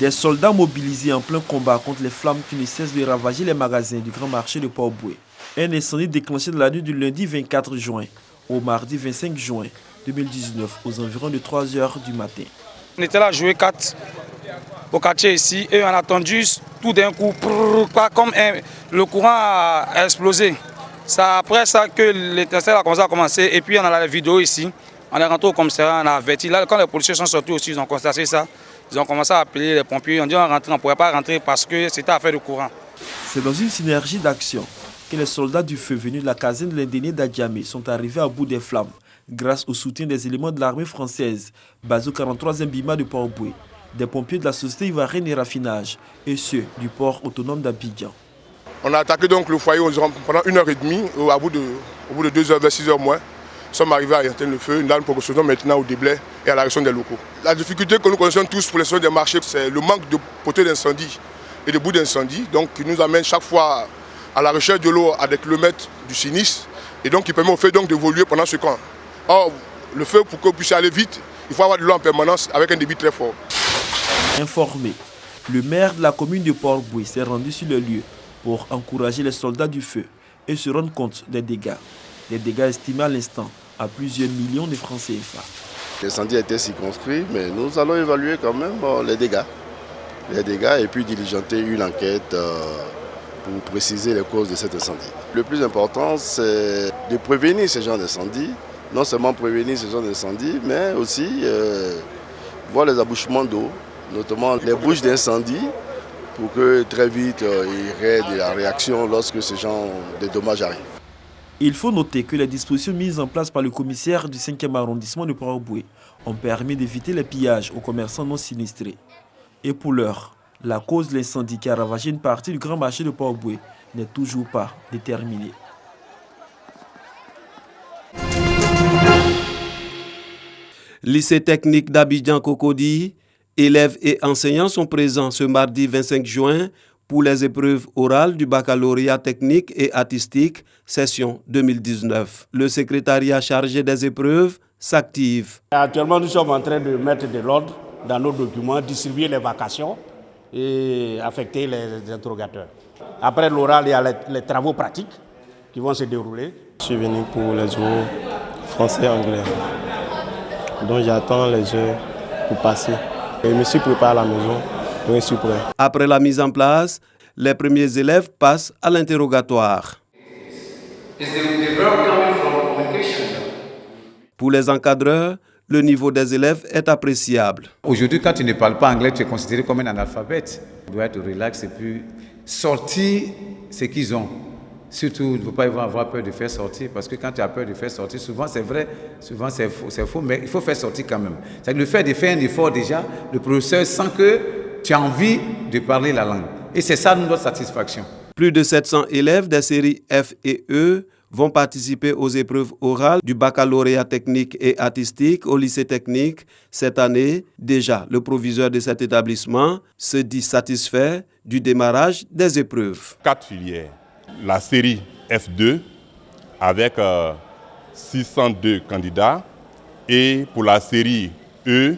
Des soldats mobilisés en plein combat contre les flammes qui ne cessent de ravager les magasins du grand marché de Port-Bouët. Un incendie déclenché dans la nuit du lundi 24 juin au mardi 25 juin 2019 aux environs de 3 h du matin. On était là à jouer 4 au quartier ici et on a entendu tout d'un coup comme le courant a explosé. C'est après ça que l'étincelle a commencé et puis on a la vidéo ici. On est rentré au commissariat, on a averti. Là, quand les policiers sont sortis aussi, ils ont constaté ça. Ils ont commencé à appeler les pompiers. On dit on ne pourrait pas rentrer parce que c'était affaire de courant. C'est dans une synergie d'action que les soldats du feu venus de la caserne de l'Indénié d'Adjamé sont arrivés à bout des flammes grâce au soutien des éléments de l'armée française basés au 43e BIMA de Port-Bouët, des pompiers de la société ivoirienne et raffinage et ceux du port autonome d'Abidjan. On a attaqué donc le foyer pendant 1h30, au bout de 2 h, vers 6 h moins. Nous sommes arrivés à éteindre le feu, nous procédons maintenant au déblai et à la réaction des locaux. La difficulté que nous connaissons tous pour les soins des marchés, c'est le manque de potées d'incendie et de bouts d'incendie, donc qui nous amène chaque fois à la recherche de l'eau à des kilomètres du sinistre et donc qui permet au feu d'évoluer pendant ce camp. Or, le feu, pour qu'on puisse aller vite, il faut avoir de l'eau en permanence avec un débit très fort. Informé, le maire de la commune de Port-Bouët s'est rendu sur le lieu pour encourager les soldats du feu et se rendre compte des dégâts. Des dégâts estimés à l'instant à plusieurs millions de francs CFA. L'incendie a été circonscrit, mais nous allons évaluer quand même les dégâts et puis diligenter une enquête pour préciser les causes de cet incendie. Le plus important, c'est de prévenir ce genre d'incendie, non seulement prévenir ce genre d'incendie, mais aussi voir les abouchements d'eau, notamment les bouches d'incendie, pour que très vite il y ait de la réaction lorsque ce genre de dommages arrivent. Il faut noter que les dispositions mises en place par le commissaire du 5e arrondissement de Port-Bouët ont permis d'éviter les pillages aux commerçants non sinistrés. Et pour l'heure, la cause de l'incendie qui a ravagé une partie du grand marché de Port-Bouët n'est toujours pas déterminée. Lycée technique d'Abidjan-Cocody, élèves et enseignants sont présents ce mardi 25 juin pour les épreuves orales du baccalauréat technique et artistique, session 2019. Le secrétariat chargé des épreuves s'active. Actuellement, nous sommes en train de mettre de l'ordre dans nos documents, distribuer les vacations et affecter les interrogateurs. Après l'oral, il y a les travaux pratiques qui vont se dérouler. Je suis venu pour les jours français et anglais. Donc j'attends les heures pour passer. Et je me suis préparé à la maison. Je suis prêt. Après la mise en place, les premiers élèves passent à l'interrogatoire. Pour les encadreurs, le niveau des élèves est appréciable. Aujourd'hui, quand tu ne parles pas anglais, tu es considéré comme un analphabète. Tu dois être relax et puis sortir ce qu'ils ont. Surtout, il ne faut pas avoir peur de faire sortir, parce que quand tu as peur de faire sortir, souvent c'est vrai, souvent c'est faux, mais il faut faire sortir quand même. C'est le fait de faire un effort déjà, le professeur sent que tu as envie de parler la langue. Et c'est ça notre satisfaction. Plus de 700 élèves des séries F et E vont participer aux épreuves orales du baccalauréat technique et artistique au lycée technique cette année. Déjà, le proviseur de cet établissement se dit satisfait du démarrage des épreuves. 4 filières. La série F2 avec 602 candidats et pour la série E,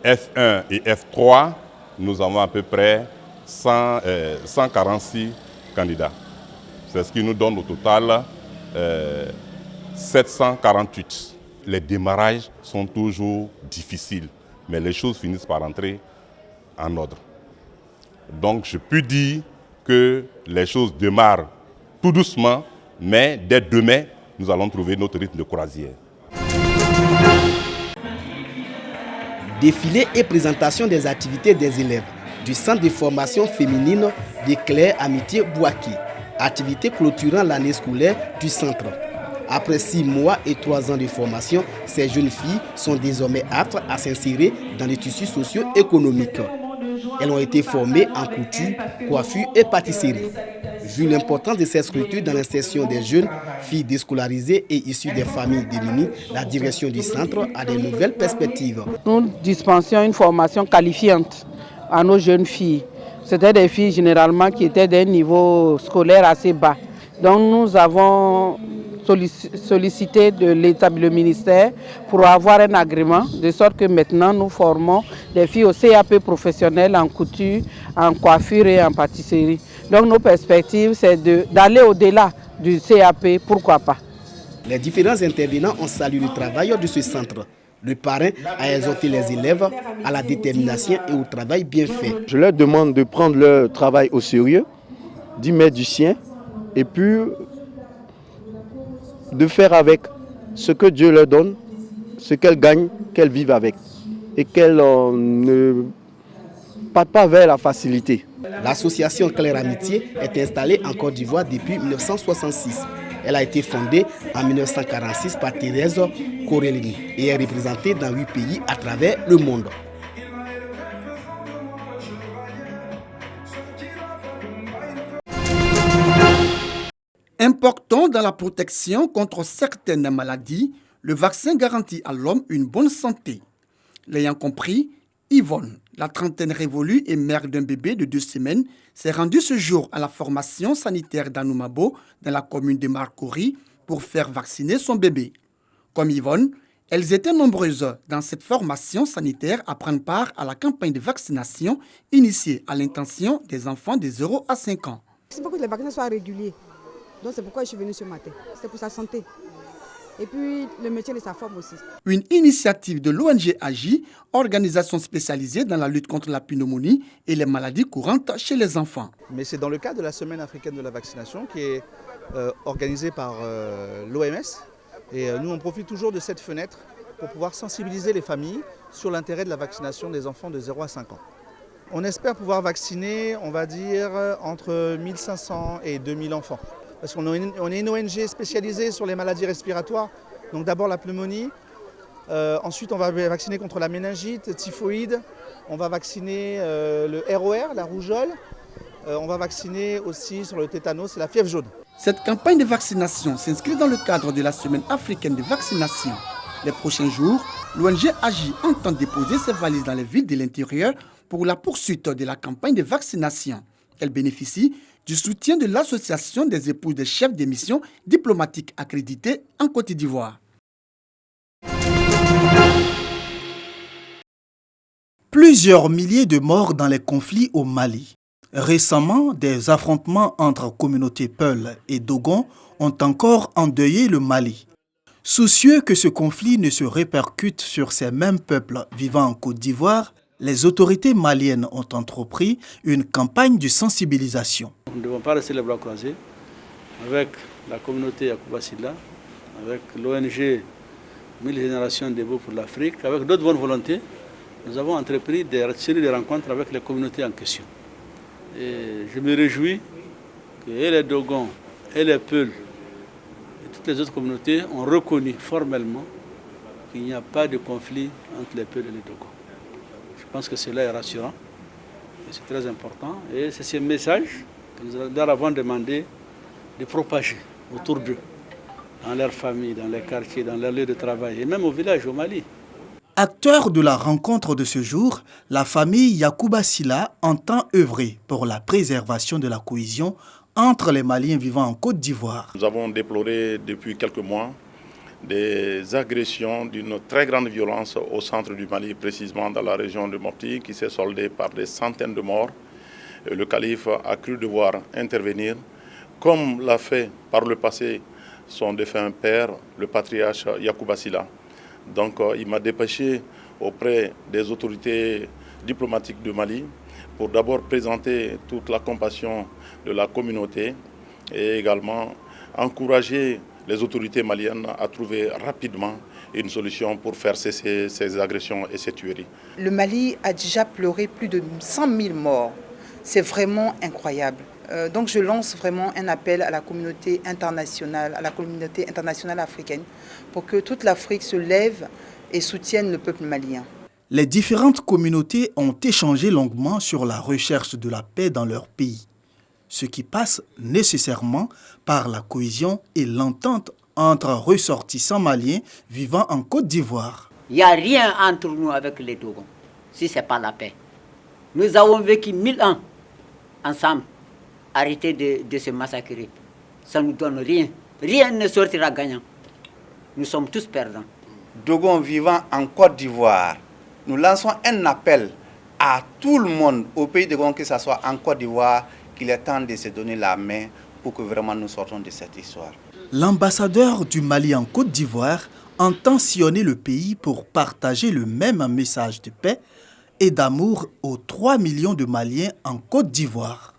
F1 et F3, nous avons à peu près 146 candidats. C'est ce qui nous donne au total 748. Les démarrages sont toujours difficiles, mais les choses finissent par entrer en ordre. Donc je peux dire que les choses démarrent tout doucement, mais dès demain, nous allons trouver notre rythme de croisière. Défilé et présentation des activités des élèves du centre de formation féminine de Claire Amitié Bouaki. Activité clôturant l'année scolaire du centre. Après 6 mois et 3 ans de formation, ces jeunes filles sont désormais aptes à s'insérer dans les tissus socio-économiques. Elles ont été formées en couture, coiffure et pâtisserie. Vu l'importance de ces structures dans l'insertion des jeunes filles déscolarisées et issues des familles démunies, la direction du centre a de nouvelles perspectives. Nous dispensions une formation qualifiante à nos jeunes filles. C'était des filles généralement qui étaient d'un niveau scolaire assez bas, Donc nous avons sollicité de l'État, le ministère, pour avoir un agrément, de sorte que maintenant nous formons des filles au CAP professionnel en couture, en coiffure et en pâtisserie. Donc nos perspectives, c'est d'aller au-delà du CAP, pourquoi pas. Les différents intervenants ont salué le travail de ce centre. Le parrain a exhorté les élèves à la détermination et au travail bien fait. Je leur demande de prendre leur travail au sérieux, d'y mettre du sien et puis de faire avec ce que Dieu leur donne, ce qu'elles gagnent, qu'elles vivent avec et qu'elles ne partent pas vers la facilité. L'association Claire Amitié est installée en Côte d'Ivoire depuis 1966. Elle a été fondée en 1946 par Thérèse Corelli et est représentée dans 8 pays à travers le monde. Important dans la protection contre certaines maladies, le vaccin garantit à l'homme une bonne santé. L'ayant compris, Yvonne, la trentaine révolue et mère d'un bébé de 2 semaines, s'est rendue ce jour à la formation sanitaire d'Anoumabo, dans la commune de Marcory, pour faire vacciner son bébé. Comme Yvonne, elles étaient nombreuses dans cette formation sanitaire à prendre part à la campagne de vaccination initiée à l'intention des enfants de 0 à 5 ans. Il faut que les vaccins soient réguliers. Donc c'est pourquoi je suis venue ce matin. C'est pour sa santé. Et puis le maintien de sa forme aussi. Une initiative de l'ONG AGI, organisation spécialisée dans la lutte contre la pneumonie et les maladies courantes chez les enfants. Mais c'est dans le cadre de la semaine africaine de la vaccination qui est organisée par l'OMS. Et nous on profite toujours de cette fenêtre pour pouvoir sensibiliser les familles sur l'intérêt de la vaccination des enfants de 0 à 5 ans. On espère pouvoir vacciner, on va dire, entre 1500 et 2000 enfants. Parce qu'on est une ONG spécialisée sur les maladies respiratoires. Donc d'abord la pneumonie, ensuite on va vacciner contre la méningite, typhoïde, on va vacciner le ROR, la rougeole, on va vacciner aussi sur le tétanos et la fièvre jaune. Cette campagne de vaccination s'inscrit dans le cadre de la semaine africaine de vaccination. Les prochains jours, l'ONG AGI entend déposer ses valises dans les villes de l'intérieur pour la poursuite de la campagne de vaccination. Elle bénéficie du soutien de l'Association des épouses des chefs des missions diplomatiques accréditées en Côte d'Ivoire. Plusieurs milliers de morts dans les conflits au Mali. Récemment, des affrontements entre communautés Peul et Dogon ont encore endeuillé le Mali. Soucieux que ce conflit ne se répercute sur ces mêmes peuples vivant en Côte d'Ivoire, les autorités maliennes ont entrepris une campagne de sensibilisation. Nous ne devons pas rester les bras croisés avec la communauté Yacouba Sylla, avec l'ONG 1000 générations debout pour l'Afrique, avec d'autres bonnes volontés. Nous avons entrepris des séries de rencontres avec les communautés en question. Et je me réjouis que les Dogons et les Peuls et toutes les autres communautés ont reconnu formellement qu'il n'y a pas de conflit entre les Peuls et les Dogons. Je pense que cela est rassurant et c'est très important. Et c'est ce message que nous leur avons demandé de propager autour d'eux, dans leurs familles, dans les quartiers, dans leurs lieux de travail et même au village, au Mali. Acteur de la rencontre de ce jour, la famille Yacouba Sylla entend œuvrer pour la préservation de la cohésion entre les Maliens vivant en Côte d'Ivoire. Nous avons déploré depuis quelques mois des agressions d'une très grande violence au centre du Mali, précisément dans la région de Mopti, qui s'est soldée par des centaines de morts. Le calife a cru devoir intervenir, comme l'a fait par le passé son défunt père, le patriarche Yacouba Sylla. Donc il m'a dépêché auprès des autorités diplomatiques du Mali pour d'abord présenter toute la compassion de la communauté et également encourager les autorités maliennes à trouver rapidement une solution pour faire cesser ces agressions et ces tueries. Le Mali a déjà pleuré plus de 100 000 morts. C'est vraiment incroyable. Donc je lance vraiment un appel à la communauté internationale africaine, pour que toute l'Afrique se lève et soutienne le peuple malien. Les différentes communautés ont échangé longuement sur la recherche de la paix dans leur pays, ce qui passe nécessairement par la cohésion et l'entente entre ressortissants maliens vivant en Côte d'Ivoire. Il n'y a rien entre nous avec les Dogons, si ce n'est pas la paix. Nous avons vécu 1000 ans ensemble, arrêtez de se massacrer. ça ne nous donne rien. Rien ne sortira gagnant. Nous sommes tous perdants. Dogon vivant en Côte d'Ivoire, nous lançons un appel à tout le monde, au pays de Dogon, que ce soit en Côte d'Ivoire, qu'il est temps de se donner la main pour que vraiment nous sortons de cette histoire. L'ambassadeur du Mali en Côte d'Ivoire entend sillonner le pays pour partager le même message de paix et d'amour aux 3 millions de Maliens en Côte d'Ivoire.